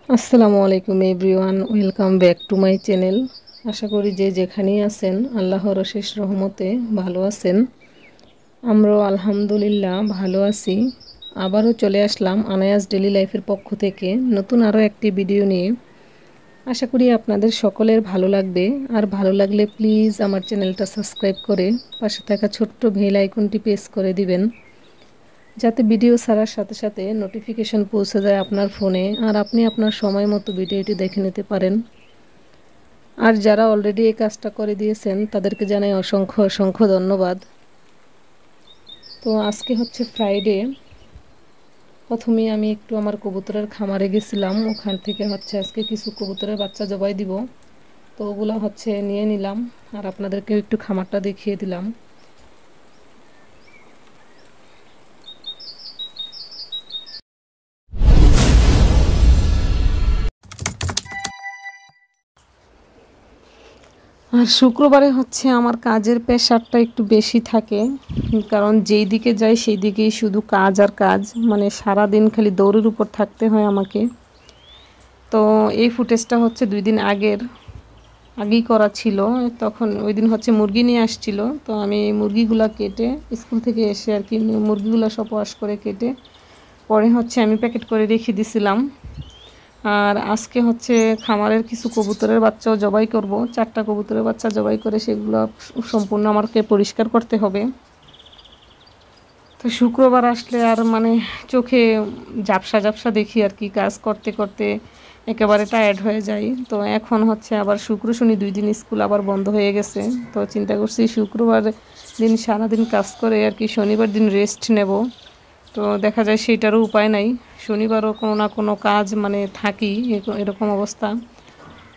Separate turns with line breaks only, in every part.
আসসালামু আলাইকুম everyone, welcome back to my channel. আশা করি যে যেখানেই আছেন আল্লাহর অশেষ রহমতে ভালো আছেন। আমরাও আলহামদুলিল্লাহ ভালো আছি। আবারও চলে আসলাম আনায়াস ডেলি লাইফের পক্ষ থেকে নতুন আরও একটি ভিডিও নিয়ে। আশা করি আপনাদের সকলের ভালো লাগবে। আর ভালো লাগলে প্লিজ আমার চ্যানেলটা সাবস্ক্রাইব করে পাশে থাকা ছোট্ট বেল আইকনটি প্রেস করে দিবেন, যাতে ভিডিও ছাড়ার সাথে সাথে নোটিফিকেশন পৌঁছে যায় আপনার ফোনে, আর আপনি আপনার সময় মতো ভিডিওটি দেখে নিতে পারেন। আর যারা অলরেডি এই কাজটা করে দিয়েছেন তাদেরকে জানাই অসংখ্য অসংখ্য ধন্যবাদ। তো আজকে হচ্ছে ফ্রাইডে। প্রথমেই আমি একটু আমার কবুতরের খামারে গেছিলাম, ওখান থেকে হচ্ছে আজকে কিছু কবুতরের বাচ্চা জবাই দিব। তো ওগুলো হচ্ছে নিয়ে নিলাম আর আপনাদেরকেও একটু খামারটা দেখিয়ে দিলাম। আর শুক্রবারে হচ্ছে আমার কাজের প্রেশারটা একটু বেশি থাকে, কারণ যেই দিকে যাই সেই দিকেই শুধু কাজ আর কাজ, মানে সারা দিন খালি দৌড়ের উপর থাকতে হয় আমাকে। তো এই ফুটেজটা হচ্ছে 2 দিন আগেই করা ছিল। তখন ওই দিন হচ্ছে মুরগি নিয়ে আসছিল, তো আমি মুরগিগুলো কেটে স্কুল থেকে এসে আর কি মুরগিগুলো সব ওয়াশ করে কেটে পরে হচ্ছে আমি প্যাকেট করে রেখে দিছিলাম। আর আজকে হচ্ছে খামারের কিছু কবুতরের বাচ্চাও জবাই করব, 4টা কবুতরের বাচ্চা জবাই করে সেগুলো সম্পূর্ণ আমাকে পরিষ্কার করতে হবে। তো শুক্রবার আসলে আর মানে চোখে ঝাপসা ঝাপসা দেখি আর কি, কাজ করতে করতে একেবারে টায়ার্ড হয়ে যাই। তো এখন হচ্ছে আবার শুক্র শনি 2 দিন স্কুল আবার বন্ধ হয়ে গেছে। তো চিন্তা করছি শুক্রবার দিন সারাদিন কাজ করে আর কি শনিবার দিন রেস্ট নেব। তো দেখা যায় সেইটারও উপায় নাই, শনিবারও কোনো না কোনো কাজ মানে থাকি, এরকম অবস্থা।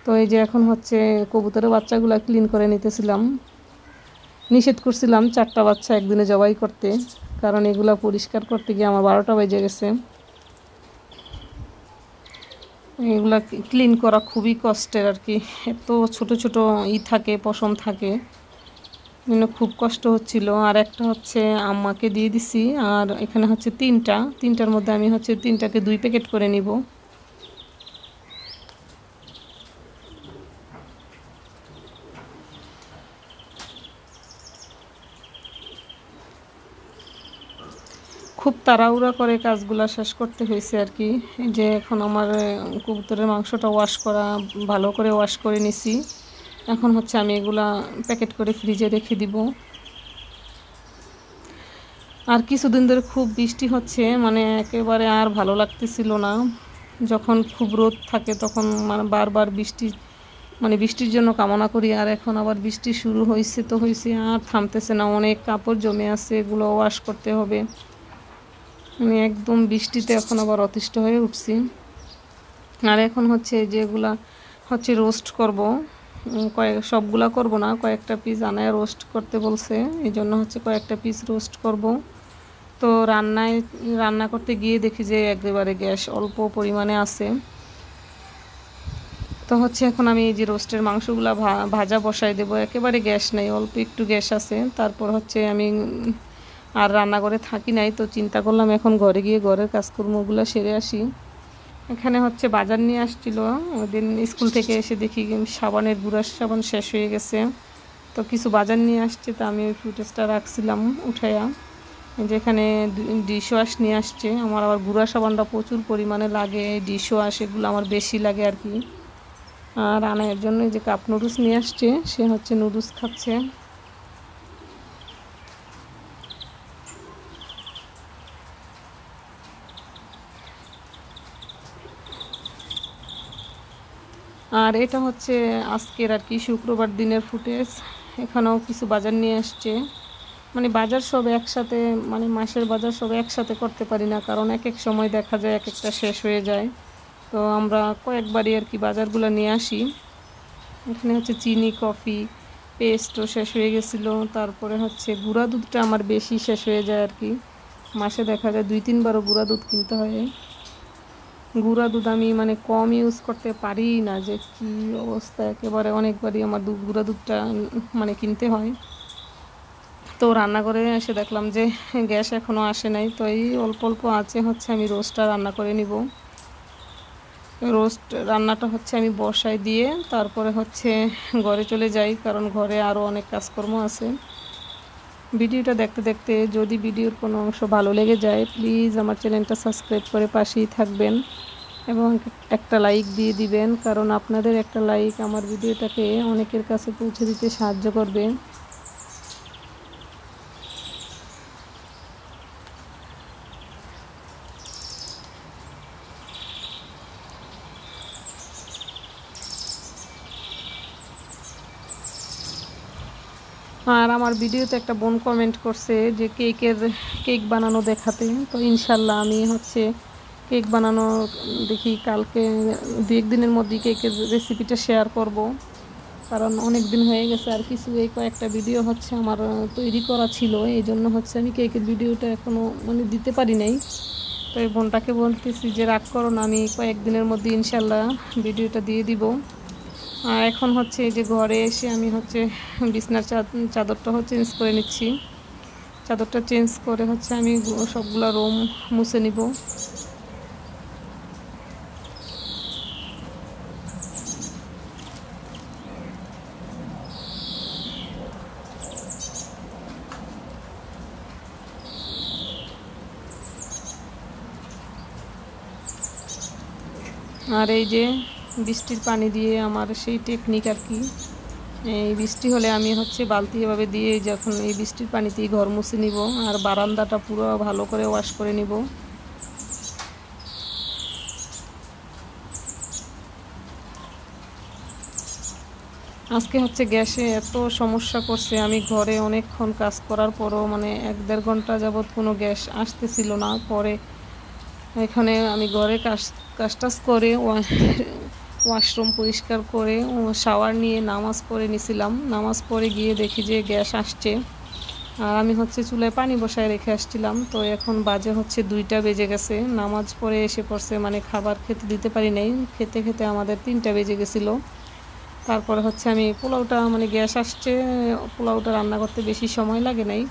তো এই যে এখন হচ্ছে কবুতরের বাচ্চাগুলো ক্লিন করে নিতেছিলাম। নিষেধ করছিলাম 4টা বাচ্চা একদিনে জবাই করতে, কারণ এগুলা পরিষ্কার করতে গিয়ে আমার 12টা বেজে গেছে। এগুলা ক্লিন করা খুবই কষ্টের আর কি, এত ছোট ছোট থাকে, পশম থাকে, খুব কষ্ট হচ্ছিল। আর একটা হচ্ছে আম্মাকে দিয়ে দিছি, আর এখানে হচ্ছে তিনটার মধ্যে আমি হচ্ছে 3টাকে 2 প্যাকেট করে নিব। খুব তাড়াহুড়া করে কাজগুলো শেষ করতে হয়েছে আর কি। যে এখন আমার কবুতরের মাংসটা ওয়াশ করা, ভালো করে ওয়াশ করে নিছি। এখন হচ্ছে আমি এগুলা প্যাকেট করে ফ্রিজে রেখে দিব। আর কিছুদিন ধরে খুব বৃষ্টি হচ্ছে, মানে একেবারে আর ভালো লাগতেছিল না। যখন খুব রোদ থাকে তখন মানে বারবার বৃষ্টি, মানে বৃষ্টির জন্য কামনা করি। আর এখন আবার বৃষ্টি শুরু হয়েছে, তো হয়েছে আর থামতেছে না, অনেক কাপড় জমে আছে, এগুলো ওয়াশ করতে হবে। আমি একদম বৃষ্টিতে এখন আবার অতিষ্ঠ হয়ে উঠছি। আর এখন হচ্ছে যেগুলা হচ্ছে রোস্ট করব, সবগুলা করব না, কয়েকটা পিস আনায় রোস্ট করতে বলছে, এই জন্য হচ্ছে কয়েকটা পিস রোস্ট করব। তো রান্না করতে গিয়ে দেখি যে একেবারে গ্যাস অল্প পরিমাণে আছে। তো হচ্ছে এখন আমি এই যে রোস্টের মাংসগুলা ভাজা বসাই দেবো, একেবারে গ্যাস নেই, অল্প একটু গ্যাস আছে। তারপর হচ্ছে আমি আর রান্নাঘরে থাকি নাই, তো চিন্তা করলাম এখন ঘরে গিয়ে ঘরের কাজকর্মগুলো সেরে আসি। এখানে হচ্ছে বাজার নিয়ে আসছিল, ওই দিন স্কুল থেকে এসে দেখি সাবানের গুঁড়ার সাবান শেষ হয়ে গেছে। তো কিছু বাজার নিয়ে আসছে, তো আমি ওই ফুটেজটা রাখছিলাম উঠাইয়া। যেখানে ডিশ ওয়াশ নিয়ে আসছে, আমার আবার গুঁড়া সাবানটা প্রচুর পরিমাণে লাগে, ডিশ ওয়াশ এগুলো আমার বেশি লাগে আর কি। আর আনার জন্য যে কাপ নুডলস নিয়ে আসছে, সে হচ্ছে নুডলস খাচ্ছে। আর এটা হচ্ছে আজকের আর কি শুক্রবার দিনের ফুটেজ। এখানেও কিছু বাজার নিয়ে আসছে, মানে বাজার সব একসাথে, মানে মাসের বাজার সব একসাথে করতে পারি না, কারণ এক এক সময় দেখা যায় এক একটা শেষ হয়ে যায়। তো আমরা কয়েকবারই আর কি বাজারগুলো নিয়ে আসি। এখানে হচ্ছে চিনি, কফি, পেস্টও শেষ হয়ে গেছিলো। তারপরে হচ্ছে গুঁড়া দুধটা আমার বেশি শেষ হয়ে যায় আর কি, মাসে দেখা যায় 2-3বারও গুঁড়া দুধ কিনতে হয়। গুঁড়া দুধ আমি মানে কম ইউজ করতে পারি না, যে কি অবস্থা, একেবারে অনেকবারই আমার গুঁড়া দুধটা মানে কিনতে হয়। তো রান্নাঘরে এসে দেখলাম যে গ্যাস এখনও আসে নাই, তো এই অল্প অল্প আছে হচ্ছে আমি রোস্টটা রান্না করে নিব। রোস্ট রান্নাটা হচ্ছে আমি বসায় দিয়ে তারপরে হচ্ছে ঘরে চলে যাই, কারণ ঘরে আরও অনেক কাজকর্ম আছে। ভিডিওটা দেখতে দেখতে যদি ভিডিওর কোনো অংশ ভালো লেগে যায়, প্লিজ আমার চ্যানেলটা সাবস্ক্রাইব করে পাশেই থাকবেন এবং একটা লাইক দিয়ে দিবেন, কারণ আপনাদের একটা লাইক আমার ভিডিওটাকে অনেকের কাছে পৌঁছে দিতে সাহায্য করবে। আর আমার ভিডিওতে একটা বোন কমেন্ট করছে যে কেক বানানো দেখাতে, তো ইনশাল্লাহ আমি হচ্ছে কেক বানানো দেখি কালকে 2-1 দিনের মধ্যেই কেকের রেসিপিটা শেয়ার করব, কারণ অনেক দিন হয়ে গেছে আর কিছু এই কয়েকটা ভিডিও হচ্ছে আমার তৈরি করা ছিল, এই জন্য হচ্ছে আমি কেকের ভিডিওটা এখনও মানে দিতে পারি নাই। তো এই বোনটাকে বলতেছি যে রাগ করো না, আমি কয়েকদিনের মধ্যে ইনশাল্লাহ ভিডিওটা দিয়ে দিব। আর এখন হচ্ছে এই যে ঘরে এসে আমি হচ্ছে বিছনার চাদরটা চেঞ্জ করে নিচ্ছি। চাদরটা চেঞ্জ করে হচ্ছে আমি সবগুলো রুম মুছে নিব। আর এই যে বৃষ্টির পানি দিয়ে আমার সেই টেকনিক আর কি, এই বৃষ্টি হলে আমি হচ্ছে বালতি এভাবে দিয়ে যখন এই বৃষ্টির পানিতেই ঘর মুছে নিব আর বারান্দাটা পুরো ভালো করে ওয়াশ করে নিব। আজকে হচ্ছে গ্যাসে এত সমস্যা করছে, আমি ঘরে অনেকক্ষণ কাজ করার পরও মানে 1-1.5 ঘন্টা যাবৎ কোনো গ্যাস আসতেছিল না। পরে এখানে আমি ঘরে কাজ টাজ করে ওয়াশরুম পরিষ্কার করে শাওয়ার নিয়ে নামাজ পড়ে নিছিলাম। নামাজ পড়ে গিয়ে দেখি যে গ্যাস আসছে, আর আমি হচ্ছে চুলায় পানি বসায় রেখে আসছিলাম। তো এখন বাজে হচ্ছে 2টা বেজে গেছে, নামাজ পড়ে এসে পড়ছে, মানে খাবার খেতে দিতে পারি নাই, খেতে খেতে আমাদের 3টা বেজে গেছিলো। তারপরে হচ্ছে আমি পোলাওটা মানে গ্যাস আসছে, পোলাওটা রান্না করতে বেশি সময় লাগে নাই,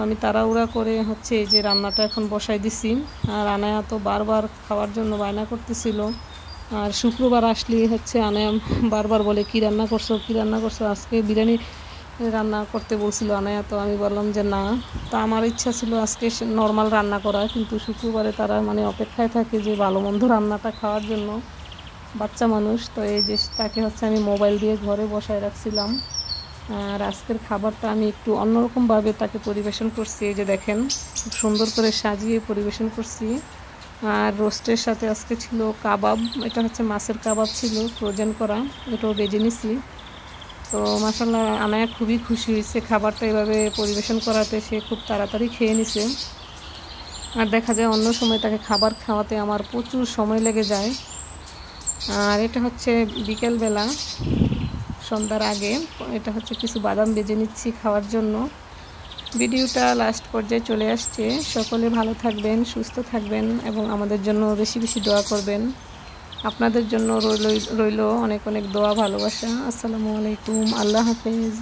আমি তাড়াহুড়া করে হচ্ছে এই যে রান্নাটা এখন বসাই দিছি। আর আনায়া তো বারবার খাওয়ার জন্য বায়না করতেছিল, আর শুক্রবার আসলেই হচ্ছে আনায়া বারবার বলে কি রান্না করছো কি রান্না করছো। আজকে বিরিয়ানি রান্না করতে বলছিল আনায়া, তো আমি বললাম যে না, তা আমার ইচ্ছা ছিল আজকে নর্মাল রান্না করা, কিন্তু শুক্রবারে তারা মানে অপেক্ষায় থাকে যে ভালো মন্দ রান্নাটা খাওয়ার জন্য, বাচ্চা মানুষ। তো এই যে তাকে হচ্ছে আমি মোবাইল দিয়ে ঘরে বসায় রাখছিলাম। আর আজকের খাবারটা আমি একটু অন্যরকমভাবে তাকে পরিবেশন করছি, এই যে দেখেন খুব সুন্দর করে সাজিয়ে পরিবেশন করছি। আর রোস্টের সাথে আজকে ছিল কাবাব, এটা হচ্ছে মাছের কাবাব ছিল ফ্রোজেন করা, এটাও ভেজে নিছি। তো মাশাআল্লাহ আনায়া খুবই খুশি হয়েছে খাবারটা এভাবে পরিবেশন করাতে, সে খুব তাড়াতাড়ি খেয়ে নিছে। আর দেখা যায় অন্য সময় তাকে খাবার খাওয়াতে আমার প্রচুর সময় লেগে যায়। আর এটা হচ্ছে বিকেলবেলা সন্ধ্যার আগে, এটা হচ্ছে কিছু বাদাম ভেজে নিচ্ছি খাওয়ার জন্য। ভিডিওটা লাস্ট পর্যায়ে চলে আসছে, সকলে ভালো থাকবেন, সুস্থ থাকবেন এবং আমাদের জন্য বেশি বেশি দোয়া করবেন। আপনাদের জন্য রইল অনেক অনেক দোয়া ভালোবাসা। আসসালামু আলাইকুম, আল্লাহ হাফেজ।